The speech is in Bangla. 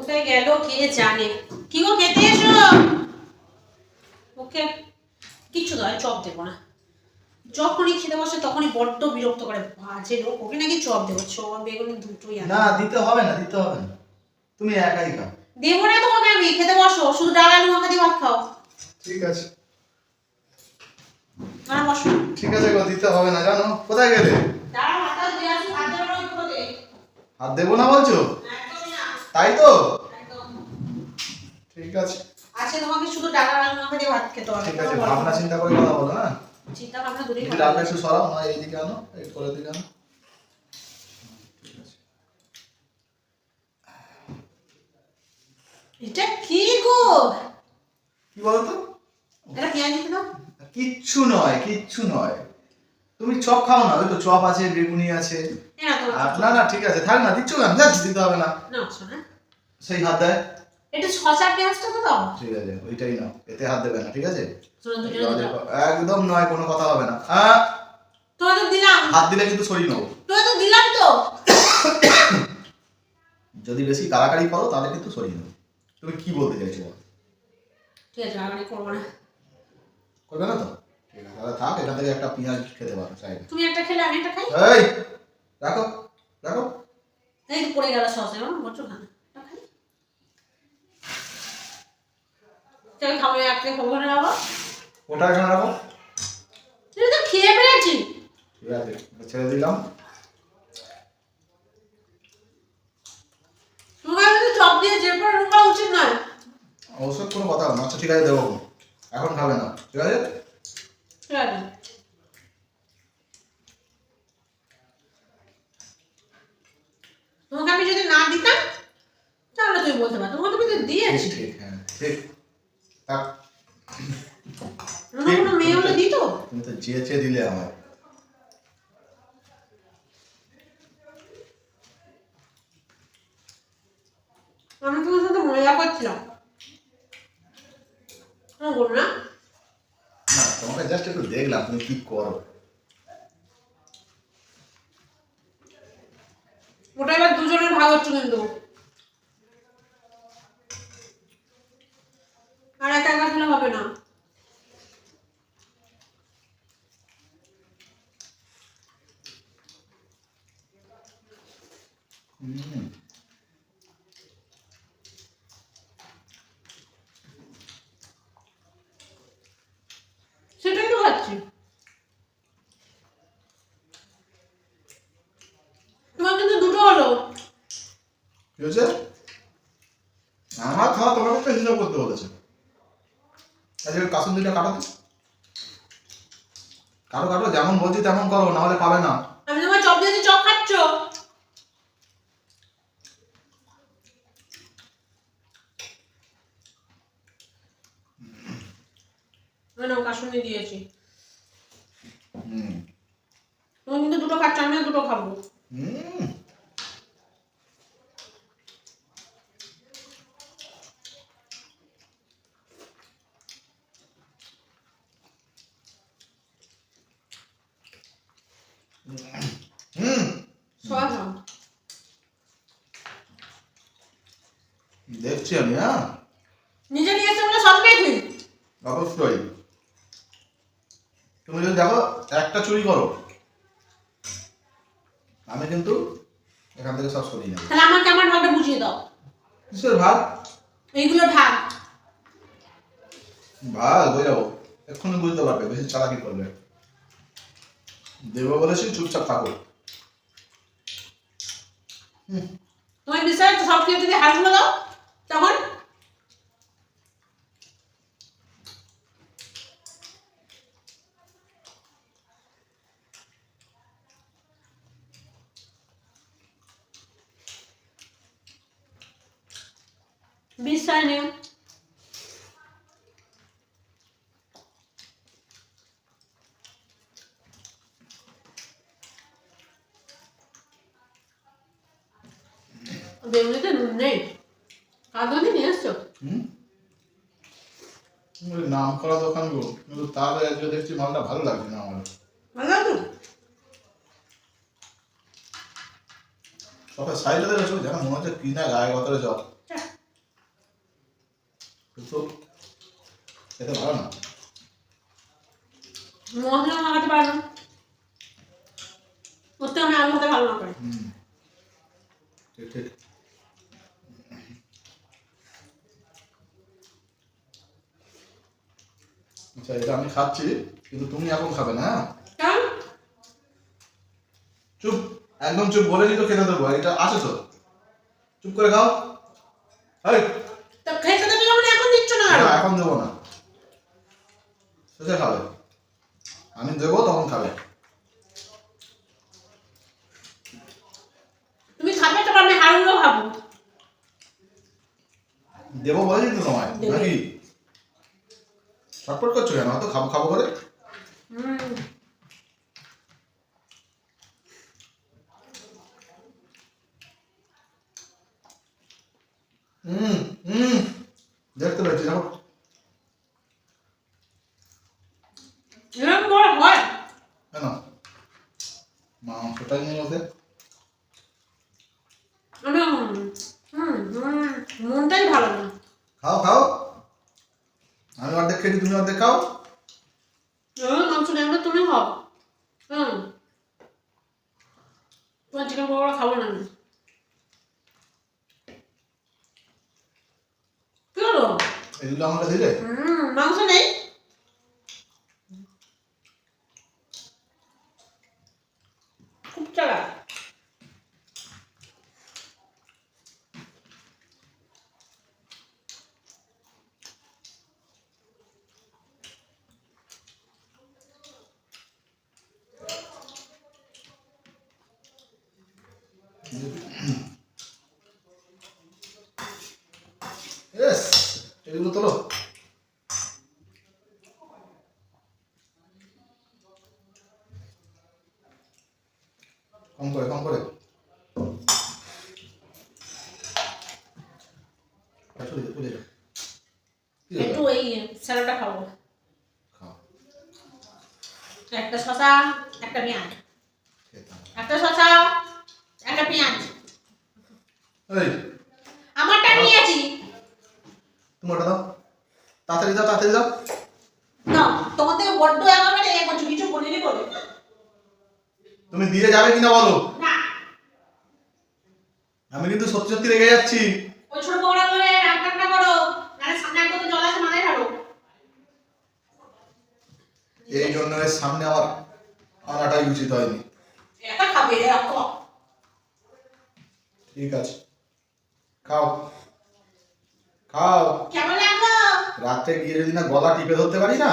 কোথায় গেল কে জানে। কি গো খেতে এসো। ওকে কিচ্ছু নয়, চপ দেবো না। যখনই খেতে বসে তখনই বড্ড বিরক্ত করে, বাজে লোক। ওকে নাকি চপ দেবো, চপ বেগুনি দুটোই আছে। না দিতে হবে না, দিতে হবে না, তুমি একাই খাও। দেবো না তোমাকে আমি, খেতে বসো, শুধু ডাল আলু মাখা দিয়ে ভাত খাও। ঠিক আছে না বসো। ঠিক আছে গো, দিতে হবে না। জানো কোথায় গেলে? দাঁড়াও, হাতটা দিয়ে আসি, হাত দেবো না ওই কোথায়। হাত দেবো না বলছো? একদমই না। তাই তো, একদম। ঠিক আছে আচ্ছা তোমাকে শুধু ডাল আলু মাখা দিয়ে ভাত খেতে হবে। ঠিক আছে, ভাবনা চিন্তা করে কথা বলো। হ্যাঁ, চিন্তা ভাবনা দূরেই একটু ডালটা একটু সরাও না, এইদিকে আনো, এই করে দিকে আনো। এটা কি গো? কি বলো তো? এটা পেঁয়াজ দিতে দাও। কিচ্ছু নয়, কিচ্ছু নয়। তুমি চপ খাও না, ওই তো চপ আছে, বেগুনি আছে। হ্যাঁ তো না না ঠিক আছে, থাক না, দিচ্ছ কেন? দেখ দিতে হবে না। না শোনা, সেই হাত দেয়। এটা শসা পেঁয়াজটা তো দাও। ঠিক আছে, ওইটাই নাও, এতে হাত দেবে না, ঠিক আছে? শোনো দুজনে দাও। একদম নয়, কোনো কথা হবে না। তো তো দিলাম। হাত দিলে কিন্তু সরিয়ে নেবো। তো দিলাম তো। যদি বেশি কাড়াকাড়ি করো তাহলে কিন্তু সরিয়ে নেবো। তুমি কি বলতে চাইছো বলো? ঠিক আছে, আর করবো না। করবে না তো? ঠিক আছে, তাহলে থাক, এখান থেকে একটা পেঁয়াজ খেতে পারো চাইলে। তুমি একটা খেলে আমি একটা খাই। এই রাখো রাখো। এই তো পড়ে গেল সস, এবার বলছো খানা একটা খাই। তাই খাবো, একটা খাবো না বাবা। ওটা এখানে রাখো। তুই তো খেয়ে ফেলেছি। ঠিক আছে, ছেড়ে দিলাম। তোমাকে আমি তো চপ দিয়ে যে পরে ঢোকা উচিত নয়। ওসব কোনো কথা হবে না। আচ্ছা ঠিক আছে, দেবো, এখন খাবে না, ঠিক আছে? ঠিক আছে। তোমাকে আমি যদি না দিতাম তাহলে তুমি বলতে পারতো, তোমাকে তুমি তো দিয়েছি। ঠিক, হ্যাঁ ঠিক। থাক, অন্য কোনো মেয়ে হলে দিত। তুমি তো চেয়ে দিলে আমার। আমি তোমার সাথে মজা করছিলাম। বল না। না, তোমাকে জাস্ট একটু দেখলাম তুমি কি করো। ওটা এবার দুজনের ভাগ হচ্ছে কিন্তু। আর একা একা খেলে হবে না। সেটাই তো খাচ্ছি। তোমার কিন্তু দুটো হলো। কি হয়েছে? আমার খাওয়া তোমাকে একটা হিসাব করতে বলেছে। আজকে কাসুন দুইটা কাটো তো। কাটো কাটো, যেমন বলছি তেমন করো, না হলে পাবে না। আমি তোমার চপ দিয়েছি, চপ খাচ্ছ। না কাশুনি দিয়েছি। তুমি কিন্তু দুটো খাচ্ছ, আমিও দুটো খাবো। সবাই খাও। দেখছি আমি। হ্যাঁ নিজে নিয়ে এসে বলে সব খেয়েছি। অবশ্যই। তুমি যদি দেখো একটা চুরি করো, আমি কিন্তু এখান থেকে সব সরিয়ে নেবো। তাহলে আমাকে আমার ভাগটা বুঝিয়ে দাও। কিসের ভাগ? এইগুলো ভাগ। ভাগ হয়ে যাবো, এক্ষুনি বুঝতে পারবে, বেশি চালাকি করবে। দেবো বলেছি, চুপচাপ থাকো। তোমার বিশ্বাস সব খেয়ে যদি হাতগুলো দাও তখন বিশ্বাস নেই। বেগুনিতে নুন নেই। কাগজে নিয়ে এসছো। নাম করা দোকান গো, কিন্তু তাহলে আজকে দেখছি মালটা ভালো লাগছে না আমার। ভালো লাগলো? সবাই সাইডে দেখেছো, যেন মনে হচ্ছে কিনা গায়ে গতরে জল। তো খেতে ভালো না। মশলা লাগাতে পারবো না। ওতে আমি আলু হতে ভালো না পারি। ঠিক ঠিক। আচ্ছা এটা আমি খাচ্ছি, কিন্তু তুমি এখন খাবে না, হ্যাঁ? কারণ চুপ, একদম চুপ, বলেনি তো খেতে দেবো, এটা আছে তো, চুপ করে খাও। এই, তা খেতে দেবে যখন এখন দিচ্ছ না কেন? না এখন দেবো না, শেষে খাবে, আমি দেবো তখন খাবে। তুমি খাবে তো আমি হারুও খাবো। দেবো বলেছি তো তোমায়, দেবে। নাকি ছটফট করছো কেন? তো খাবো খাবো করে। হুম। হুম হুম, দেখতে পাচ্ছি, দেখো এরকম বড় হয়? কেন মাংসটাই নেই ওদের। আমি মনটাই ভালো না। খাও খাও, আমি অর্ধেক খেয়েছি, তুমি অর্ধেক খাও। মাংস নেই না, তুমি খাও। তোমার চিকেন পকোড়া খাবো না আমি। কি হলো? এগুলো আমাকে দিলে? মাংস নেই? খুব চালা। ইয়েস, এগুলো তোলো। কম করে কম করে। আসলে তুলে যাও। কি হলো? একটু এই স্যালাডটা খাবো। খাও। একটা শসা, একটা পেঁয়াজ। খেতাম। একটা শসা, একটা পেঁয়াজ। এই, আমারটা নিয়েছি। তোমারটা দাও, তাড়াতাড়ি দাও, তাড়াতাড়ি দাও। না, তোমাদের বড্ড একেবারে এ করছো, কিছু বলিনি বলে। তুমি দিয়ে যাবে কিনা বলো, না, আমি কিন্তু সত্যি সত্যি রেগে যাচ্ছি। ওই ছোট পকোড়া করে রান্না করো, নাহলে সামনে একদম জল আছে মাথায় ঢালো। এই জন্য এর সামনে আমার আনাটাই উচিত হয়নি। একা খাবে এত? ঠিক আছে, খাও খাও। কেমন লাগলো? রাত্রে গিয়ে যদি না গলা টিপে ধরতে পারি না,